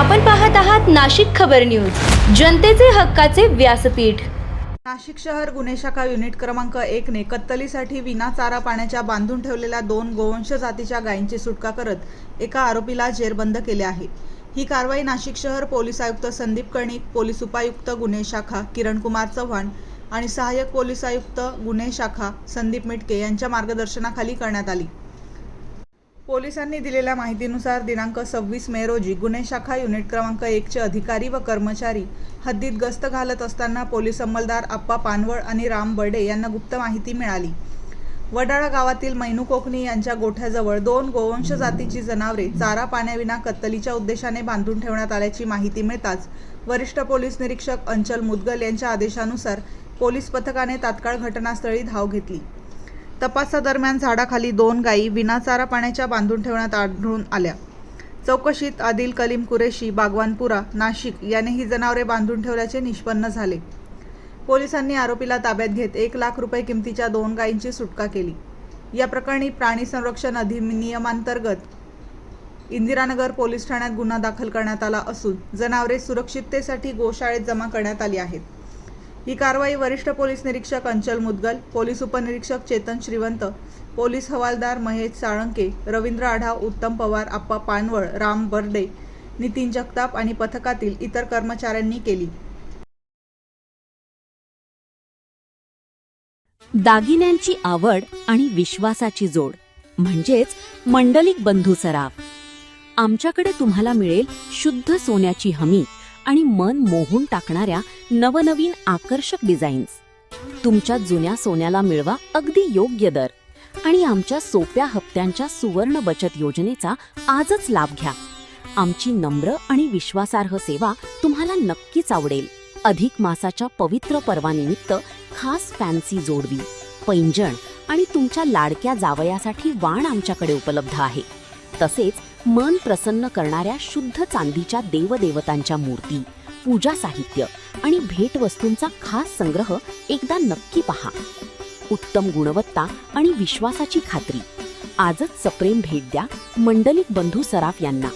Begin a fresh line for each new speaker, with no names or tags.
आपण पाहत आहात नाशिक खबर न्यूज, जनतेचे हक्काचे व्यासपीठ।
नाशिक शहर गुन्हे शाखा युनिट क्रमांक 1 ने कत्तलीसाठी विना चारा पाण्याच्या बांधून ठेवलेल्या 2 गोवंश जातीच्या गायींची सुटका करत एका आरोपीला जेरबंद केले आहे। ही कारवाई नाशिक शहर पोलीस आयुक्त संदीप कर्णिक, पोलीस उपायुक्त गुन्हे शाखा किरण कुमार चव्हाण आणि सहाय्यक पोलीस आयुक्त गुन्हे शाखा संदीप मिटके यांच्या मार्गदर्शनाखाली करण्यात आली। पोलिसांनी दिलेल्या माहितीनुसार दिनांक 26 मे रोजी गुन्हे शाखा युनिट क्रमांक 1 चे अधिकारी व कर्मचारी हद्दीत गस्त घालत असताना पोलीस अंमलदार आप्पा पानवळ आणि राम बर्डे यांना गुप्त माहिती मिळाली। वडाळा गावातील मैनू कोकणी यांच्या गोठ्याजवळ 2 गोवंश जातीची जनावरे चारा पाण्याविना कत्तलीच्या उद्देशाने बांधून ठेवण्यात आल्याची माहिती मिळताच वरिष्ठ पोलीस निरीक्षक अंचल मुदगल यांच्या आदेशानुसार पोलीस पथकाने तात्काळ घटनास्थळी धाव घेतली। तपासादरम्यान झाडाखाली 2 गायी विना चारा पाण्याच्या बांधून ठेवण्यात आढळून आल्या। चौकशीत आदिल कलीम कुरेशी, बागवानपुरा, नाशिक याने ही जनावरे बांधून ठेवल्याचे निष्पन्न झाले। पोलिसांनी आरोपीला ताब्यात घेत 1 लाख रुपये किमतीच्या 2 गायींची सुटका केली। या प्रकरणी प्राणी संरक्षण अधिनियमांतर्गत इंदिरानगर पोलीस ठाण्यात गुन्हा दाखल करण्यात आला असून जनावरे सुरक्षिततेसाठी गोशाळेत जमा करण्यात आली आहेत। ही कारवाई वरिष्ठ पोलीस निरीक्षक अंचल मुदगल, पोलीस उपनिरीक्षक चेतन श्रीवंत, पोलीस हवालदार महेश साळंके, रवींद्र आढाव, उत्तम पवार, आप्पा पानवळ, राम बर्डे, नितीन जगताप आणि पथकातील इतर कर्मचाऱ्यांनी केली।
दागिन्यांची आवड आणि विश्वासाची जोड म्हणजेच मंडलिक बंधू सराफ। आमच्याकडे तुम्हाला मिळेल शुद्ध सोन्याची हमी आणि मन मोहून टाकणाऱ्या नवनवीन आकर्षक डिझाईन्स। तुमच्या जुन्या सोन्याला मिळवा अगदी योग्य दर आणि आमच्या सोप्या हप्त्यांच्या सुवर्ण बचत योजनेचा आजच लाभ घ्या। आमची नम्र आणि विश्वासार्ह सेवा तुम्हाला नक्कीच आवडेल। अधिक मासाच्या पवित्र पर्वानिमित्त खास फॅन्सी जोडवी, पैंजण आणि तुमच्या लाडक्या जावयासाठी वाण आमच्याकडे उपलब्ध आहे। तसेच मन प्रसन्न करणाऱ्या शुद्ध चांदीच्या देवदेवतांच्या मूर्ती, पूजा साहित्य आणि भेटवस्तूंचा खास संग्रह एकदा नक्की पहा। उत्तम गुणवत्ता आणि विश्वासाची खात्री। आजच सप्रेम भेट द्या मंडलिक बंधू सराफ यांना।